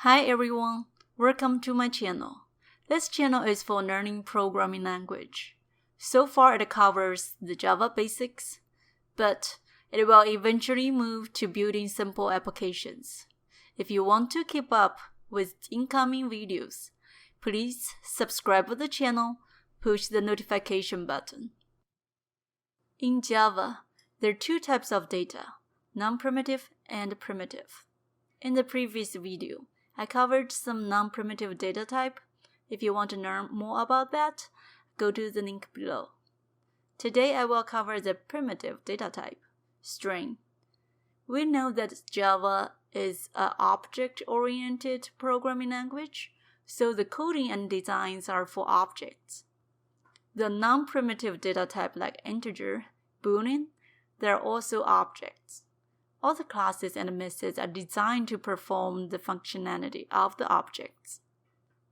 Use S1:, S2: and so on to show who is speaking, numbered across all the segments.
S1: Hi everyone, welcome to my channel. This channel is for learning programming language. So far it covers the Java basics, but it will eventually move to building simple applications. If you want to keep up with incoming videos, please subscribe to the channel, push the notification button. In Java, there are two types of data, non-primitive and primitive. In the previous video, I covered some non-primitive data type. If you want to learn more about that, go to the link below. Today I will cover the primitive data type, string. We know that Java is an object-oriented programming language, so the coding and designs are for objects. The non-primitive data type like integer, boolean, they are also objects. All the classes and methods are designed to perform the functionality of the objects.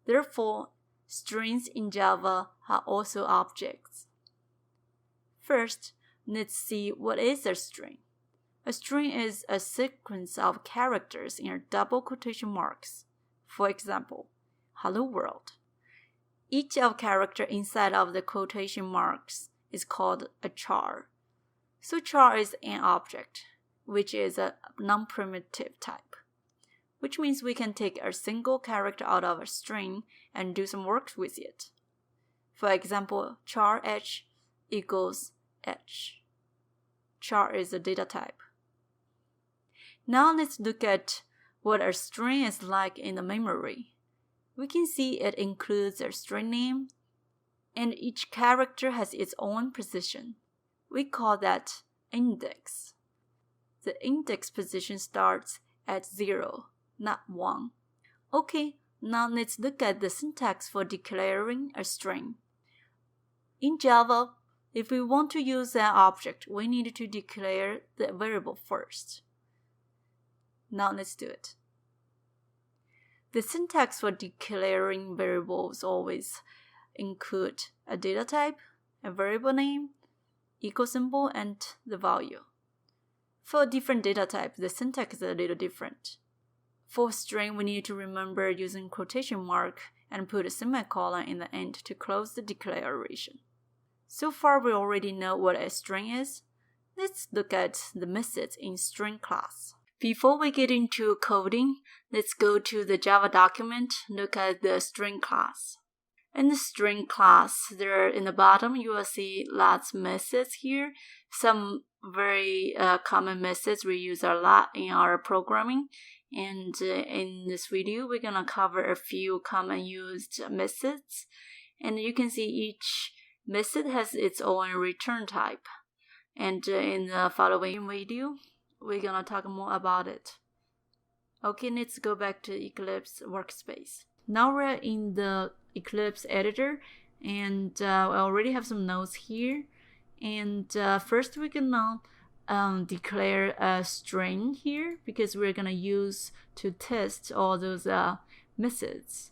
S1: Therefore, strings in Java are also objects. First, let's see what is a string. A string is a sequence of characters in double quotation marks. For example, hello world. Each of character inside of the quotation marks is called a char. So char is an object, which is a non-primitive type, which means we can take a single character out of a string and do some work with it. For example, char h equals h. Char is a data type. Now let's look at what a string is like in the memory. We can see it includes a string name, and each character has its own position. We call that index. The index position starts at 0, not 1. Okay, now let's look at the syntax for declaring a string. In Java, if we want to use an object, we need to declare the variable first. Now let's do it. The syntax for declaring variables always include a data type, a variable name, equal symbol, and the value. For different data types, the syntax is a little different. For string, we need to remember using quotation mark and put a semicolon in the end to close the declaration. So far, we already know what a string is. Let's look at the methods in string class. Before we get into coding, let's go to the Java document, look at the string class. In the string class, there in the bottom, you will see lots of methods here. Some very common methods we use a lot in our programming. And in this video, we're going to cover a few common used methods. And you can see each method has its own return type. And in the following video, we're going to talk more about it. Okay, let's go back to Eclipse workspace. Now we're in the Eclipse editor, and I already have some notes here. And first we're gonna declare a string here because we're gonna use to test all those methods.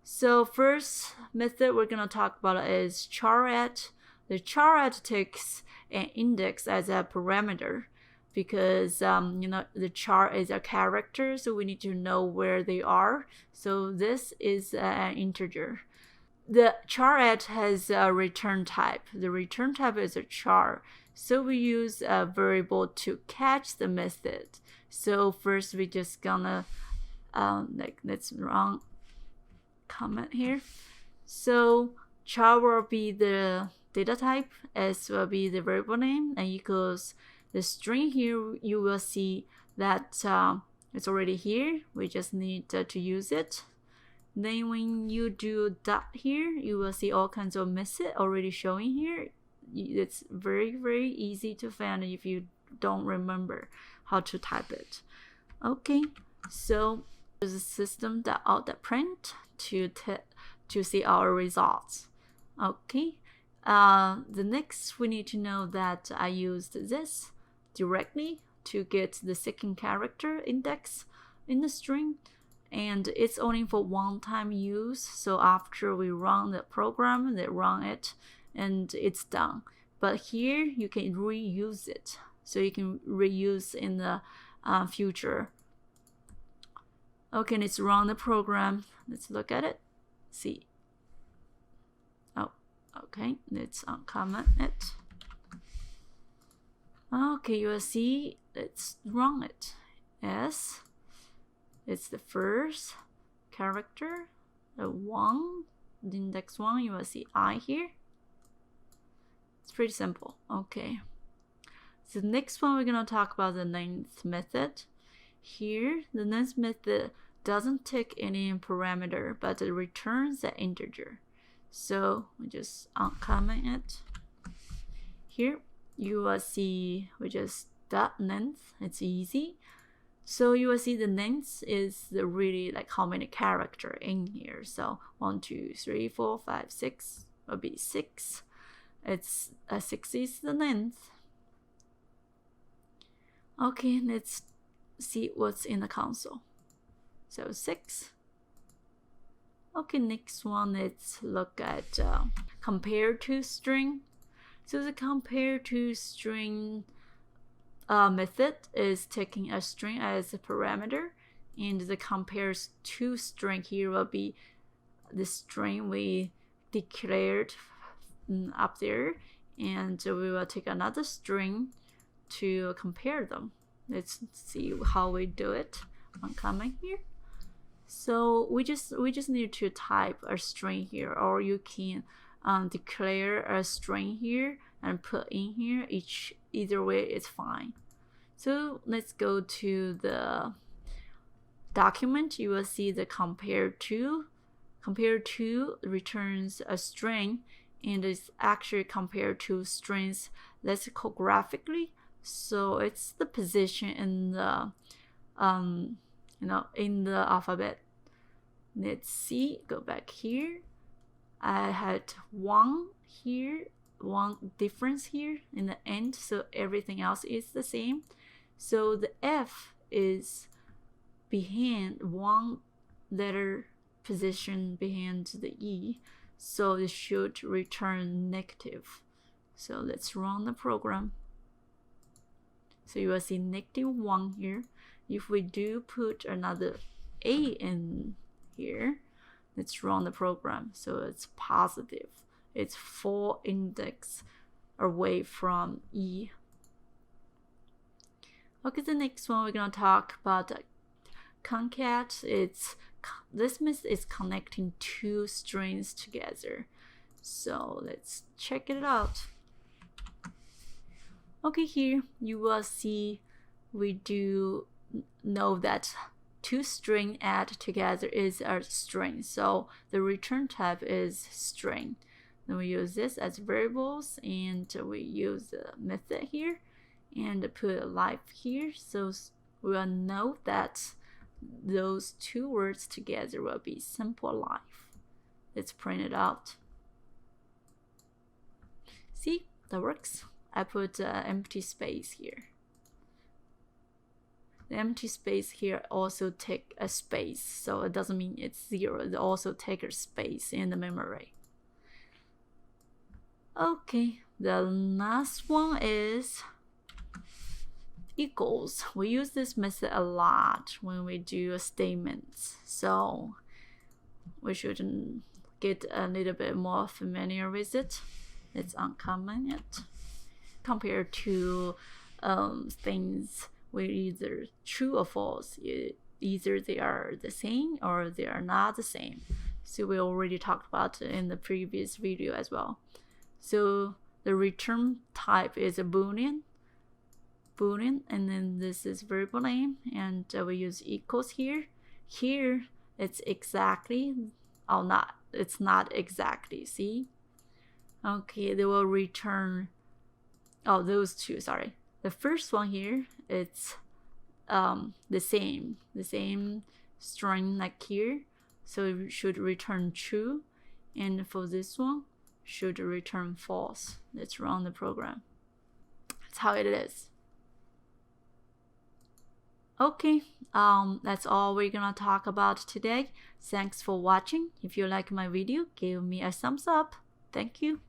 S1: So first method we're gonna talk about is char@. The char@ takes an index as a parameter because the char is a character, so we need to know where they are. So this is an integer. The char@ has a return type. The return type is a char. So we use a variable to catch the method. So first we just gonna let's run comment here. So char will be the data type, s will be the variable name, and equals the string here. You will see that it's already here. We just need to use it. Then when you do dot here, you will see all kinds of methods already showing here. It's very, very easy to find if you don't remember how to type it. Okay, so there's a system.out.print to see our results. Okay, the next we need to know that I used this directly to get the second character index in the string, and it's only for one-time use. So after we run the program, they run it and it's done. But here you can reuse it, so you can reuse in the future. Okay, let's run the program. Let's look at it. See. Oh, okay. Let's uncomment it. Okay, you will see. Let's run it. S. It's the first character. The 1. The index 1. You will see I here. It's pretty simple. Okay. So the next one we're gonna talk about the length method. Here, the length method doesn't take any parameter, but it returns an integer. So we just uncomment it. Here, you will see we just dot length. It's easy. So you will see the length is the really like how many character in here. So 1, 2, 3, 4, 5, 6 will be 6. It's 6 is the length. Okay, let's see what's in the console. So 6. Okay, next one, let's look at compare to string. So the compare to string method is taking a string as a parameter, and the compares to string here will be the string we declared up there, and we will take another string to compare them. Let's see how we do it. Uncomment here. So we just need to type a string here, or you can declare a string here and put in here. Either way is fine. So let's go to the document. You will see the compare to returns a string, and it's actually compared to strings lexicographically. So it's the position in the in the alphabet. Let's see, go back here. I had 1 here, 1 difference here in the end, so everything else is the same. So the F is behind 1 letter position behind the E, so it should return negative. So let's run the program. So you will see -1 here. If we do put another A in here, let's run the program. So it's positive. It's 4 index away from E. Okay, the next one we're gonna talk about concat. This method is connecting 2 strings together. So let's check it out. Okay, here you will see we do know that 2 string add together is a string. So the return type is string. Then we use this as variables, and we use the method here and put life here. So we will know that those 2 words together will be simple life. Let's print it out. See, that works. I put empty space here. The empty space here also take a space, so it doesn't mean it's 0. It also takes a space in the memory. Okay, the last one is equals. We use this method a lot when we do statements, so we should get a little bit more familiar with it. Let's uncomment it. Compared to things with either true or false, either they are the same or they are not the same. So we already talked about it in the previous video as well. So the return type is a boolean, and then this is variable name, and we use equals here. Here it's exactly, it's not exactly, see? Okay, they will return, those 2, sorry. The first one here, it's the same string like here, so it should return true, and for this one should return false. Let's run the program. That's how it is. Okay, that's all we're gonna talk about today. Thanks for watching. If you like my video, give me a thumbs up. Thank you.